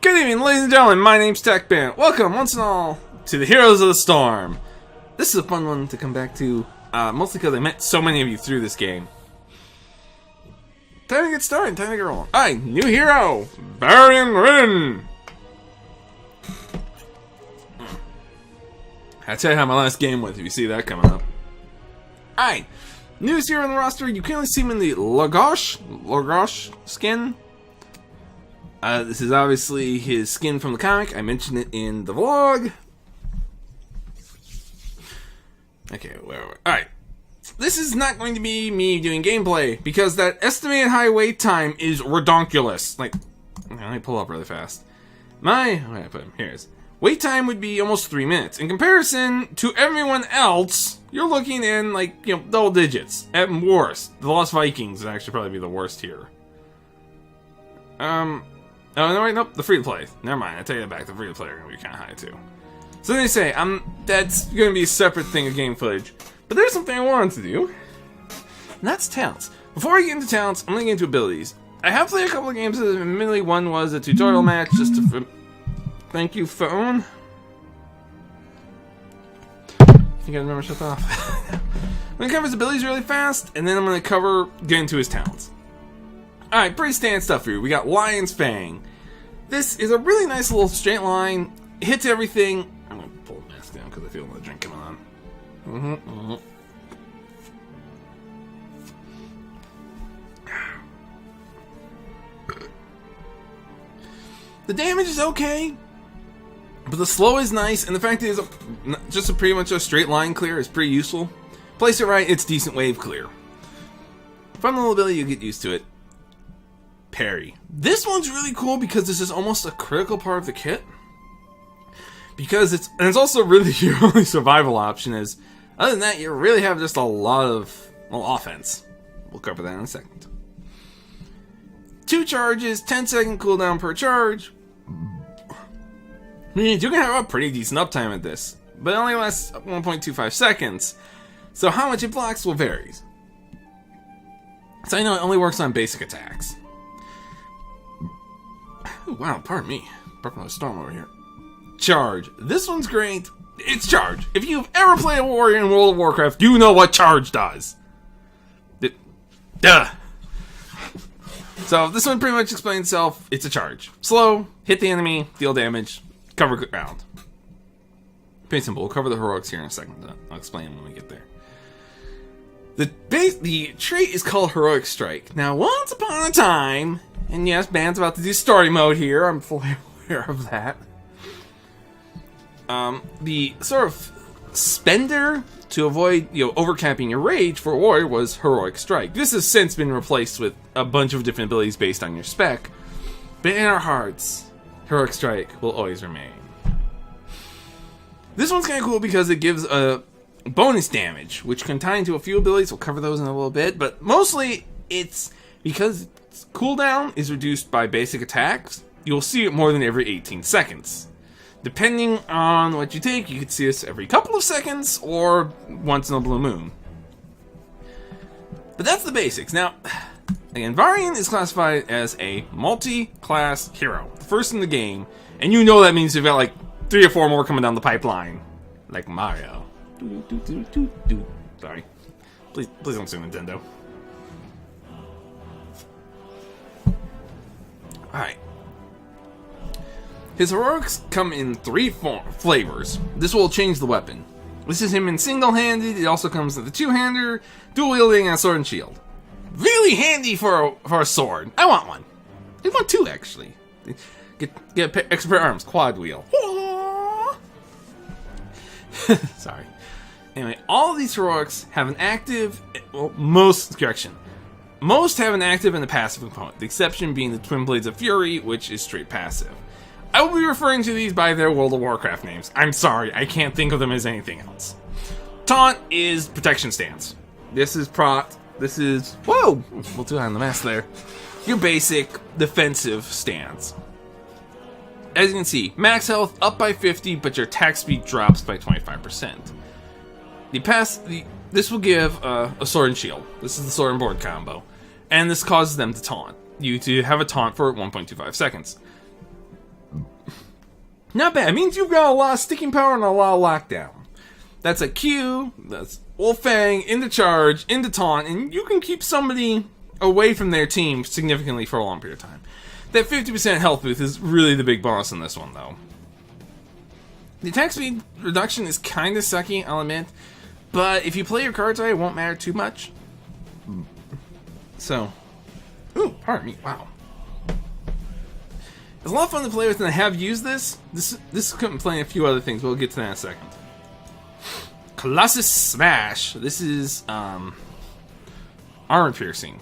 Good evening, ladies and gentlemen, my name's TechBand. Welcome, once and all, to the Heroes of the Storm. This is a fun one to come back to, mostly because I met so many of you through this game. Time to get started, time to get rolling. Alright, new hero, Varian. I'll tell you how my last game went if you see that coming up. Alright, newest hero on the roster, you can only see him in the Lagash skin. This is obviously his skin from the comic. I mentioned it in the vlog. Okay, where are we? Alright. This is not going to be me doing gameplay, because that estimated high wait time is redonkulous. Like, let me pull up really fast. Where did I put him? Here it is. Wait time would be almost 3 minutes. In comparison to everyone else, you're looking in, like, double digits. At worst. The Lost Vikings would actually probably be the worst here. Oh, no, wait, nope, the free-to-play. Never mind, I take it back, the free-to-play are going to be kind of high, too. So they say, that's going to be a separate thing of game footage. But there's something I wanted to do, and that's talents. Before I get into talents, I'm going to get into abilities. I have played a couple of games, admittedly one was a tutorial match, just to... Thank you, phone. I think I remember shut that off. I'm going to cover his abilities really fast, and then I'm going to get into his talents. Alright, pretty standard stuff here. We got Lion's Fang. This is a really nice little straight line. Hits everything. I'm going to pull the mask down because I feel another drink coming on. The damage is okay, but the slow is nice, and the fact that it's just pretty much a straight line clear is pretty useful. Place it right, it's decent wave clear. Fun little ability, you get used to it. Parry. This one's really cool because this is almost a critical part of the kit. Because it's also really your only survival option is, other than that, you really have just a lot of, offense. We'll cover that in a second. 2 charges, 10-second cooldown per charge. Means you can have a pretty decent uptime at this, but it only lasts 1.25 seconds. So how much it blocks will vary. So I know it only works on basic attacks. Ooh, wow, pardon me. Broke another storm over here. Charge. This one's great. It's charge. If you've ever played a warrior in World of Warcraft, you know what charge does. Duh. So this one pretty much explains itself. It's a charge. Slow, hit the enemy, deal damage, cover ground. Pretty simple. We'll cover the heroics here in a second. I'll explain when we get there. The trait is called Heroic Strike. Now, once upon a time, and yes, Band's about to do story mode here, I'm fully aware of that. The sort of spender to avoid, overcapping your rage for a warrior was Heroic Strike. This has since been replaced with a bunch of different abilities based on your spec, but in our hearts, Heroic Strike will always remain. This one's kind of cool because it gives a bonus damage, which can tie into a few abilities. We'll cover those in a little bit, but mostly it's because its cooldown is reduced by basic attacks. You'll see it more than every 18 seconds. Depending on what you take, you could see this every couple of seconds or once in a blue moon. But that's the basics. Now, again, Varian is classified as a multi-class hero, the first in the game, and you know that means you've got like 3 or 4 more coming down the pipeline, like Mario. Sorry. Please don't sue Nintendo. Alright. His heroics come in 3 flavors. This will change the weapon. This is him in single-handed. It also comes with a 2-hander, dual-wielding, and a sword and shield. Really handy for a sword. I want one. I want 2, actually. Get extra pair of arms. Quad wheel. Sorry. Anyway, all of these heroics have an active... Well, most have an active and a passive component. The exception being the Twin Blades of Fury, which is straight passive. I will be referring to these by their World of Warcraft names. I'm sorry, I can't think of them as anything else. Taunt is protection stance. This is prot. This is... Whoa! We'll do that on the mask there. Your basic defensive stance. As you can see, max health up by 50, but your attack speed drops by 25%. This will give a sword and shield. This is the sword and board combo. And this causes them to taunt. You to have a taunt for 1.25 seconds. Not bad. It means you've got a lot of sticking power and a lot of lockdown. That's a Q, that's Wolf Fang, into charge, into taunt, and you can keep somebody away from their team significantly for a long period of time. That 50% health boost is really the big bonus in this one, though. The attack speed reduction is kind of sucky, I'll admit, but if you play your cards right, it won't matter too much. So, ooh, pardon me, wow. It's a lot of fun to play with, and I have used this. This couldn't play a few other things, but we'll get to that in a second. Colossus Smash. This is armor piercing.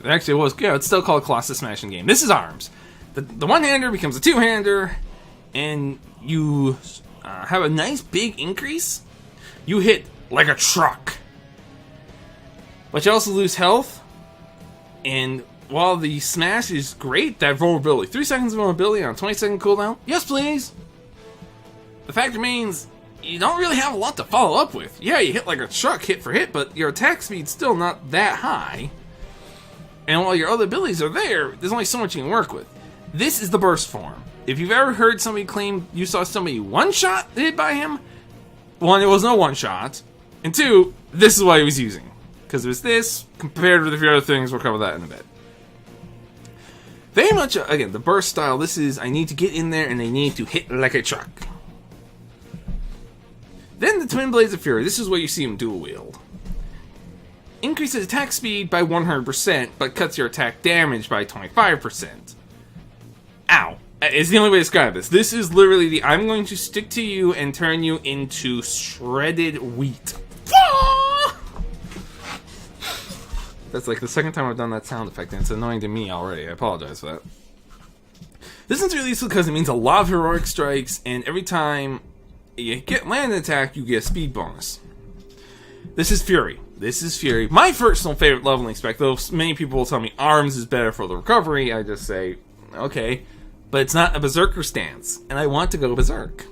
Actually, it was good. It's still called Colossus Smash in game. This is arms. The one-hander becomes a two-hander, and you have a nice big increase. You hit like a truck, but you also lose health. And while the smash is great, that vulnerability, 3 seconds of vulnerability on a 20-second cooldown. Yes, please. The fact remains, you don't really have a lot to follow up with. Yeah, you hit like a truck, hit for hit, but your attack speed's still not that high. And while your other abilities are there, there's only so much you can work with. This is the burst form. If you've ever heard somebody claim you saw somebody one-shot hit by him, 1, it was no one-shot, and 2, this is what he was using. Because it was this, compared with a few other things, we'll cover that in a bit. Very much, again, the burst style, this is, I need to get in there and I need to hit like a truck. Then the Twin Blades of Fury, this is where you see him dual wield. Increases attack speed by 100%, but cuts your attack damage by 25%. Ow. It's the only way to describe this. This is literally the, I'm going to stick to you and turn you into shredded wheat. That's like the second time I've done that sound effect, and it's annoying to me already. I apologize for that. This one's really useful because it means a lot of heroic strikes, and every time you get land attack, you get a speed bonus. This is Fury. This is Fury. My personal favorite leveling spec, though many people will tell me Arms is better for the recovery, I just say, okay. But it's not a Berserker stance, and I want to go Berserk.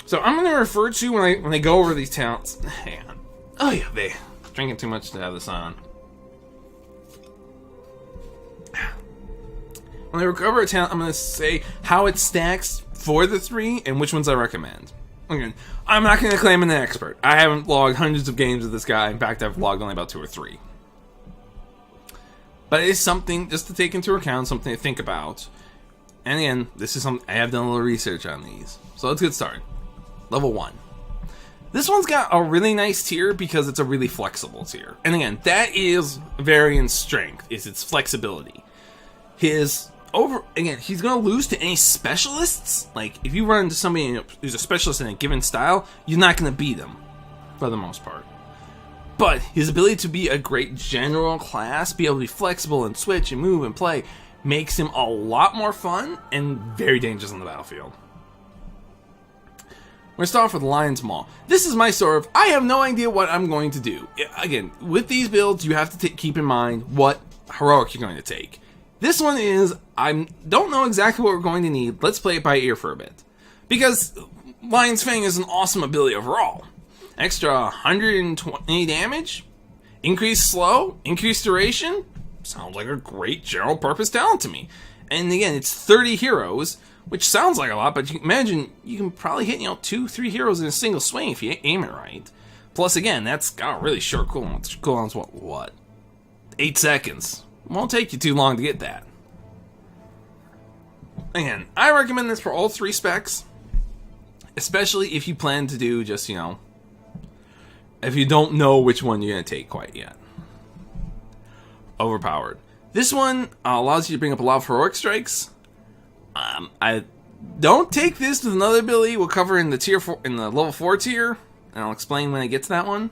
So I'm going to refer to, when I go over these talents... Hang on. Oh yeah, they drinking too much to have this on. When I recover a talent, I'm going to say how it stacks for the 3 and which ones I recommend. Again, I'm not going to claim I'm an expert. I haven't logged hundreds of games with this guy. In fact, I've logged only about 2 or 3. But it is something just to take into account, something to think about. And again, this is something I have done a little research on these. So let's get started. Level 1. This one's got a really nice tier because it's a really flexible tier. And again, that is Varian's strength, is its flexibility. He's gonna lose to any specialists. Like, if you run into somebody who's a specialist in a given style, you're not gonna beat them, for the most part. But his ability to be a great general class, be able to be flexible and switch and move and play, makes him a lot more fun and very dangerous on the battlefield. We're going to start off with Lion's Maw. This is my sort of, I have no idea what I'm going to do. Again, with these builds, you have to keep in mind what heroic you're going to take. This one is, I don't know exactly what we're going to need. Let's play it by ear for a bit. Because Lion's Fang is an awesome ability overall. Extra 120 damage, increased slow, increased duration. Sounds like a great general purpose talent to me. And again, it's 30 heroes, which sounds like a lot, but you can imagine you can probably hit, 2-3 heroes in a single swing if you aim it right. Plus, again, that's got a really short cooldown. Cooldown's what? 8 seconds. Won't take you too long to get that. Again, I recommend this for all 3 specs, especially if you plan to do just, if you don't know which one you're going to take quite yet. Overpowered. This one allows you to bring up a lot of heroic strikes. I don't take this with another ability we'll cover in the tier 4, in the level 4 tier, and I'll explain when I get to that one.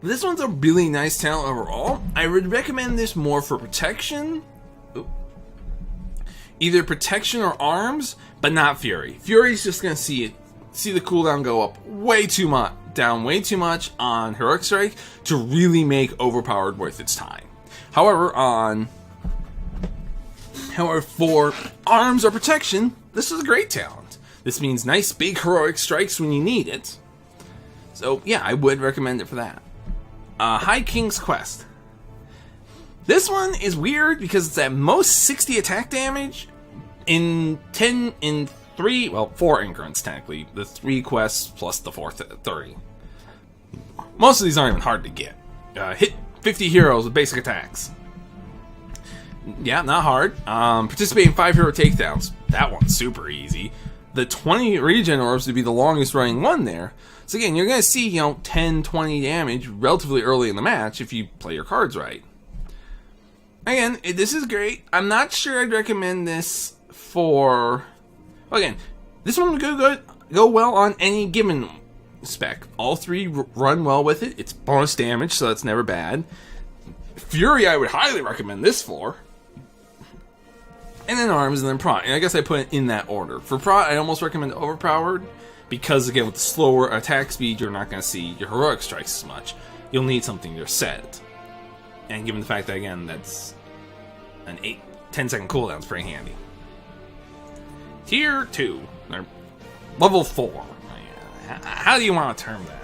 But this one's a really nice talent overall. I would recommend this more for protection. Ooh. Either protection or arms, but not Fury. Fury's just gonna see the cooldown go up way too much, down way too much on heroic strike to really make overpowered worth its time. However, for arms or protection, this is a great talent. This means nice big heroic strikes when you need it. So yeah, I would recommend it for that. High King's Quest. This one is weird because it's at most 60 attack damage in 4 increments technically. The 3 quests plus the 30. Most of these aren't even hard to get. Hit 50 heroes with basic attacks. Yeah, not hard. Participate in 5 hero takedowns. That one's super easy. The 20 regen orbs would be the longest running one there. So again, you're going to see, 10, 20 damage relatively early in the match if you play your cards right. Again, this is great. I'm not sure I'd recommend this for... Well, again, this one would go well on any given spec. All 3 run well with it. It's bonus damage, so that's never bad. Fury, I would highly recommend this for. And then arms, and then prot. And I guess I put it in that order. For prot, I almost recommend overpowered, because again, with the slower attack speed, you're not going to see your heroic strikes as much. You'll need something to set. And given the fact that, again, that's an 10 second cooldown, it's pretty handy. Tier 2, or level 4. How do you want to term that?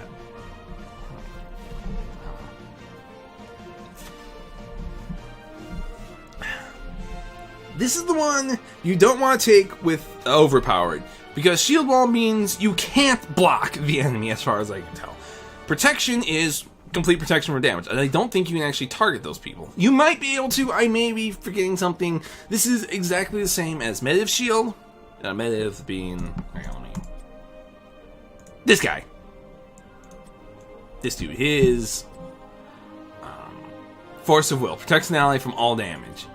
This is the one you don't want to take with overpowered, because shield wall means you can't block the enemy as far as I can tell. Protection is complete protection from damage, and I don't think you can actually target those people. You might be able to, I may be forgetting something. This is exactly the same as Mediv shield. Mediv being, hang on, this guy. This dude, his force of will protects an ally from all damage.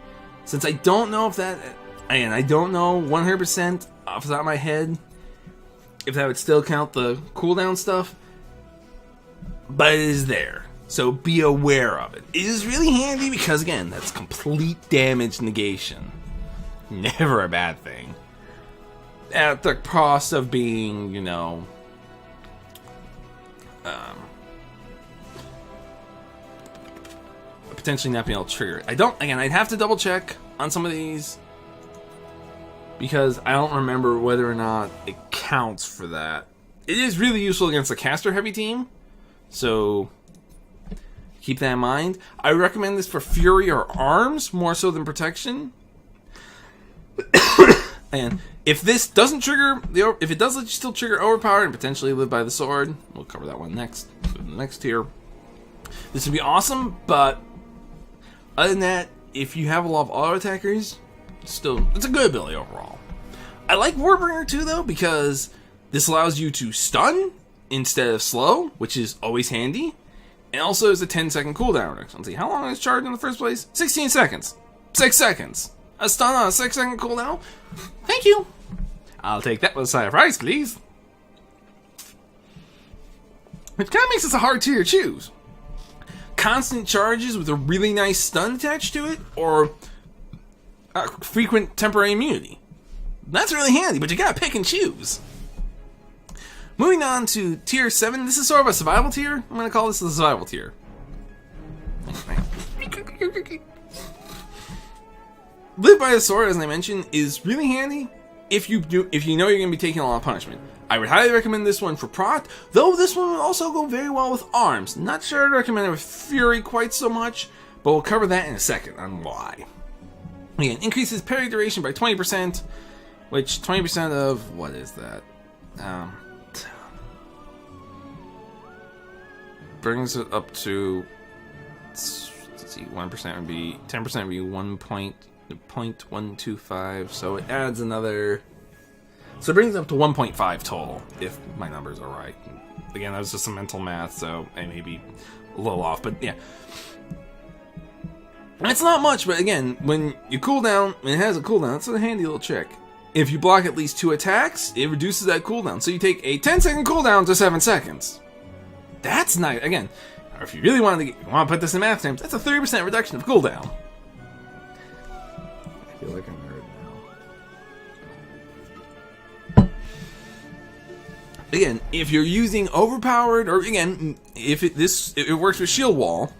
Since I don't know if that, again, I don't know 100% off the top of my head if that would still count the cooldown stuff, but it is there, so be aware of it. It is really handy because, again, that's complete damage negation. Never a bad thing. At the cost of being, potentially not being able to trigger it. I'd have to double check on some of these because I don't remember whether or not it counts for that. It is really useful against a caster heavy team, so keep that in mind. I recommend this for Fury or Arms more so than Protection. And if this doesn't trigger, if it does let you still trigger Overpower and potentially Live by the Sword, we'll cover that one next, the next tier. This would be awesome, but other than that, if you have a lot of auto attackers, it's a good ability overall. I like Warbringer too, though, because this allows you to stun instead of slow, which is always handy. And also is a 10-second cooldown. Let's see, how long is charged in the first place? 16 seconds. 6 seconds. A stun on a 6-second cooldown? Thank you. I'll take that with a side of rice, please. Which kind of makes this a hard tier to choose. Constant charges with a really nice stun attached to it, or frequent temporary immunity. That's really handy, but you gotta pick and choose. Moving on to tier 7, this is sort of a survival tier. I'm gonna call this the survival tier. Live by the Sword, as I mentioned, is really handy if you know you're gonna be taking a lot of punishment. I would highly recommend this one for Prot, though this one would also go very well with Arms. Not sure I'd recommend it with Fury quite so much, but we'll cover that in a second on why. Again, increases parry duration by 20%, which 20% of, what is that? Brings it up to, let's see, 1% would be, 10% would be 1.125, so it adds another, so it brings it up to 1.5 total, if my numbers are right. Again, that was just some mental math, so I may be a little off, but yeah. It's not much, but again, when you cool down, it has a cooldown, it's a handy little trick. If you block at least 2 attacks, it reduces that cooldown, so you take a 10-second cooldown to 7 seconds. That's nice. Again, if you really want to put this in math terms, that's a 30% reduction of cooldown. I feel like I'm a nerd now. Again, if you're using overpowered, or again, if it works with shield wall,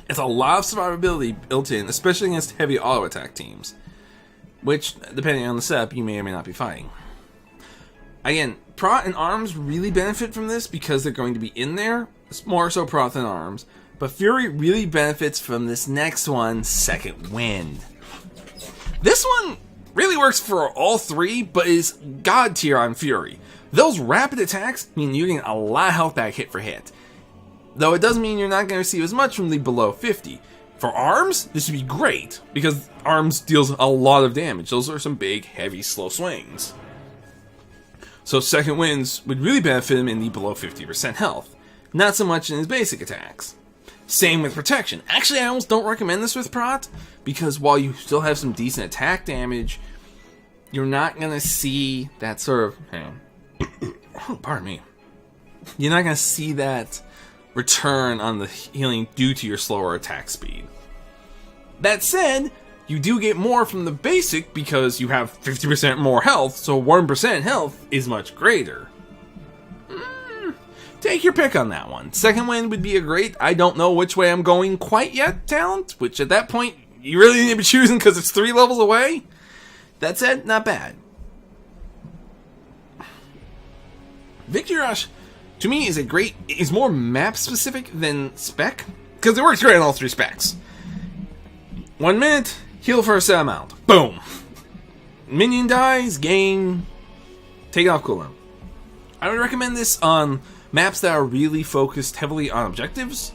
it's a lot of survivability built in, especially against heavy auto attack teams, which, depending on the setup, you may or may not be fighting. Again, Prot and Arms really benefit from this because they're going to be in there. It's more so Prot than Arms. But Fury really benefits from this next one, Second Wind. This one really works for all three, but is god tier on Fury. Those rapid attacks mean you're getting a lot of health back hit for hit. Though it doesn't mean you're not going to receive as much from the below 50. For arms, this would be great, because arms deals a lot of damage. Those are some big, heavy, slow swings. So Second Winds would really benefit him in the below 50% health. Not so much in his basic attacks. Same with protection. Actually, I almost don't recommend this with Prot, because while you still have some decent attack damage, you're not going to see that sort of... Hang on. Pardon me. You're not going to see that return on the healing due to your slower attack speed. That said, you do get more from the basic because you have 50% more health, so 1% health is much greater. Take your pick on that one. Second Wind would be a great, I don't know which way I'm going quite yet talent, which at that point, you really need to be choosing because it's 3 levels away. That said, not bad. Victory Rush, to me, is more map specific than spec, because it works great on all 3 specs. 1 minute, heal for a set amount. Boom. Minion dies, gain, take it off cooldown. I would recommend this on maps that are really focused heavily on objectives.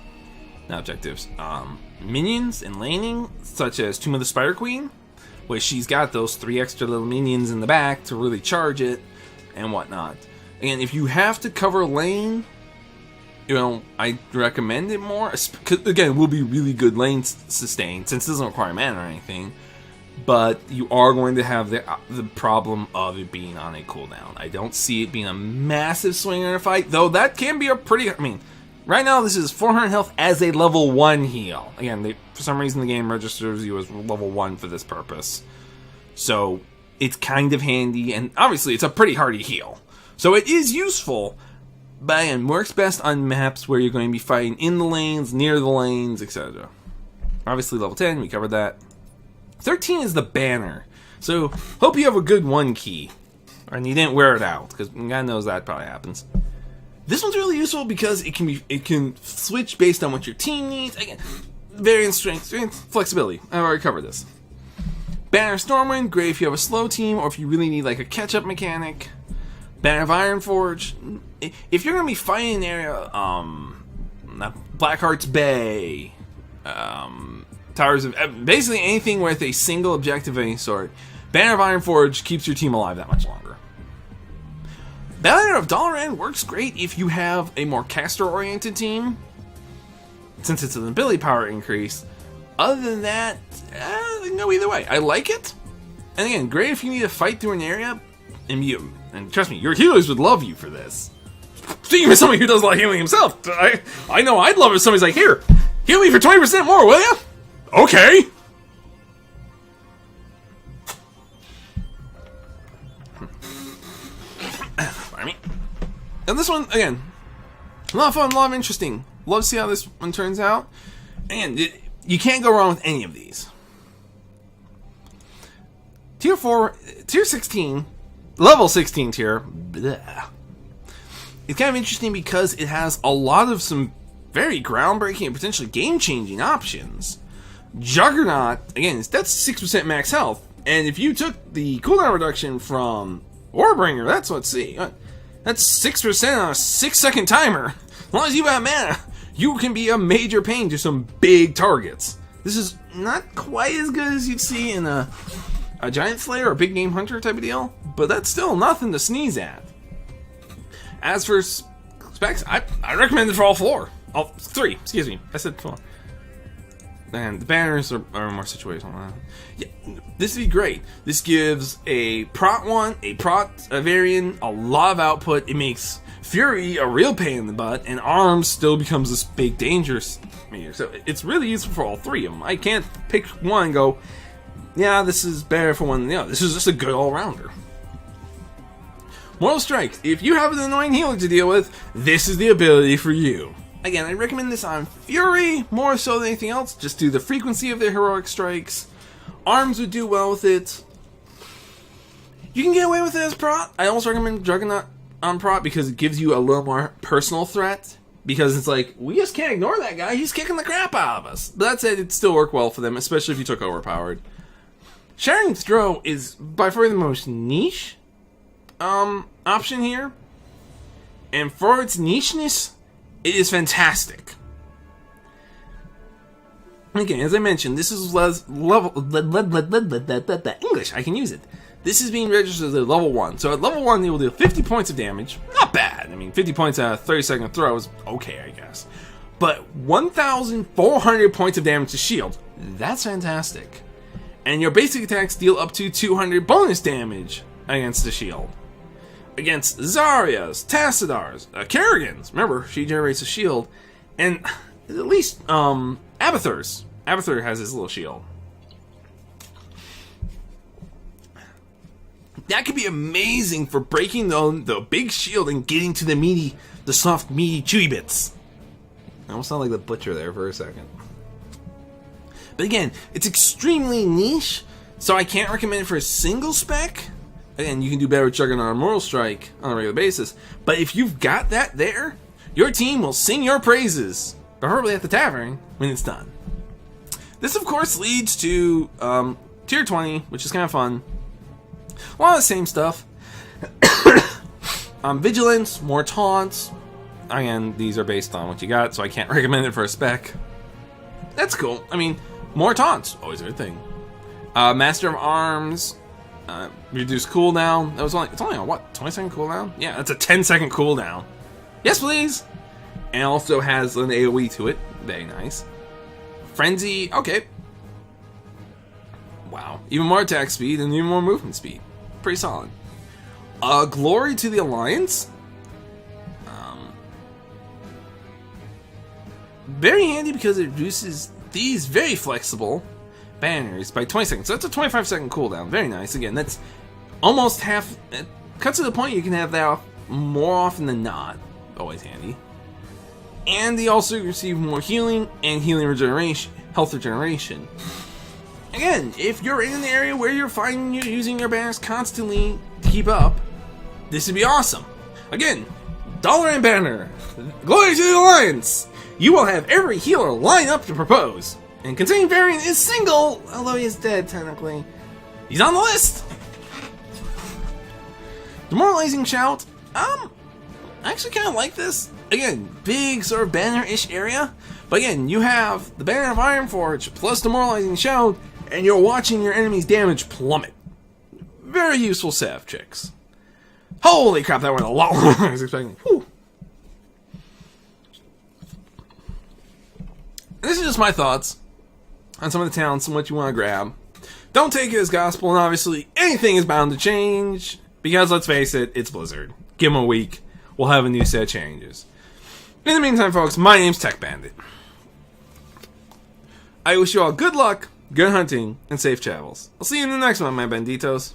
Not objectives. Minions and laning, such as Tomb of the Spider Queen, where she's got those 3 extra little minions in the back to really charge it and whatnot. And if you have to cover lane, I recommend it more. Again, it will be really good lane sustain since it doesn't require mana or anything. But you are going to have the problem of it being on a cooldown. I don't see it being a massive swing in a fight, though that can be a pretty... I mean, right now this is 400 health as a level 1 heal. Again, for some reason the game registers you as level 1 for this purpose. So, it's kind of handy, and obviously it's a pretty hardy heal. So it is useful, but again, works best on maps where you're going to be fighting in the lanes, near the lanes, etc. Obviously level 10, we covered that. 13 is the banner. So, hope you have a good 1 key. And you didn't wear it out, because God knows that probably happens. This one's really useful because it can switch based on what your team needs. Again, Varian strength, flexibility. I already covered this. Banner Stormwind, great if you have a slow team, or if you really need like a catch-up mechanic. Banner of Ironforge, if you're going to be fighting an area, Blackheart's Bay, Towers of... basically anything with a single objective of any sort, Banner of Ironforge keeps your team alive that much longer. Banner of Dalaran works great if you have a more caster-oriented team, since it's an ability power increase. Other than that, they can go either way. I like it. And again, great if you need to fight through an area, and trust me, your healers would love you for this. Speaking of somebody who does a lot of healing himself, I know I'd love it if somebody's like, here, heal me for 20% more, will ya? Okay. And this one, again, a lot of fun, a lot of interesting. Love to see how this one turns out. And you can't go wrong with any of these. Tier 4, Tier 16, Level 16 tier. Bleh. It's kind of interesting because it has a lot of some very groundbreaking and potentially game-changing options. Juggernaut, again, that's 6% max health. And if you took the cooldown reduction from Warbringer, let's see. That's 6% on a 6-second timer. As long as you have mana, you can be a major pain to some big targets. This is not quite as good as you'd see in a Giant Slayer or a Big Game Hunter type of deal, but that's still nothing to sneeze at. As for specs, I recommend it for all 3, excuse me. I said 4. And the banners are more situational. Yeah, this would be great. This gives a Prot 1, a Varian, a lot of output. It makes Fury a real pain in the butt, and Arms still becomes this big dangerous meter. So it's really useful for all 3 of them. I can't pick one and go, yeah, this is better for one than the other. This is just a good all-rounder. Mortal Strike. If you have an annoying healer to deal with, this is the ability for you. Again, I recommend this on Fury more so than anything else, just due to the frequency of their heroic strikes. Arms would do well with it. You can get away with it as Prot. I also recommend Juggernaut on Prot because it gives you a little more personal threat. Because it's like, we just can't ignore that guy. He's kicking the crap out of us. But that said, it'd still work well for them, especially if you took overpowered. Shattering Throw is by far the most niche option here. And for its nicheness, it is fantastic. Again, as I mentioned, this is level English. I can use it. This is being registered as a level 1. So at level 1, you will deal 50 points of damage. Not bad. I mean, 50 points at a 30-second throw is okay, I guess. But 1,400 points of damage to shield. That's fantastic. And your basic attacks deal up to 200 bonus damage against the shield. Against Zaryas, Tassadars, Kerrigans. Remember, she generates a shield. And at least Abathur's. Abathur has his little shield. That could be amazing for breaking the big shield and getting to the soft, meaty, chewy bits. I almost sound like the butcher there for a second. But again, it's extremely niche, so I can't recommend it for a single spec. Again, you can do better with Juggernaut or Moral Strike on a regular basis. But if you've got that there, your team will sing your praises, preferably at the tavern, when it's done. This, of course, leads to Tier 20, which is kind of fun. A lot of the same stuff. Vigilance, more taunts. Again, these are based on what you got, so I can't recommend it for a spec. That's cool. I mean, more taunts, always a good thing. Master of Arms, reduced cooldown. It's only on what, 20-second cooldown? Yeah, that's a 10-second cooldown. Yes, please. And also has an AoE to it. Very nice. Frenzy, okay. Wow, even more attack speed and even more movement speed. Pretty solid. Glory to the Alliance. Very handy because it reduces these very flexible banners by 20 seconds. So that's a 25-second cooldown. Very nice. Again, that's almost half. It cuts to the point you can have that off more often than not. Always handy. And they also receive more healing and healing regeneration, health regeneration. Again, if you're in an area where you're finding you're using your banners constantly to keep up, this would be awesome. Again, dollar and banner. Glory to the Alliance! You will have every healer line up to propose. And considering Varian is single, although he is dead technically, he's on the list! Demoralizing Shout. I actually kind of like this. Again, big sort of banner-ish area. But again, you have the Banner of Ironforge plus Demoralizing Shout, and you're watching your enemy's damage plummet. Very useful salve checks. Holy crap, that went a lot longer than I was expecting. Whew. This is just my thoughts on some of the talents and what you want to grab. Don't take it as gospel, and obviously anything is bound to change, because let's face it, it's Blizzard. Give them a week, we'll have a new set of changes. In the meantime, folks, my name's Tech Bandit. I wish you all good luck, good hunting, and safe travels. I'll see you in the next one, my banditos.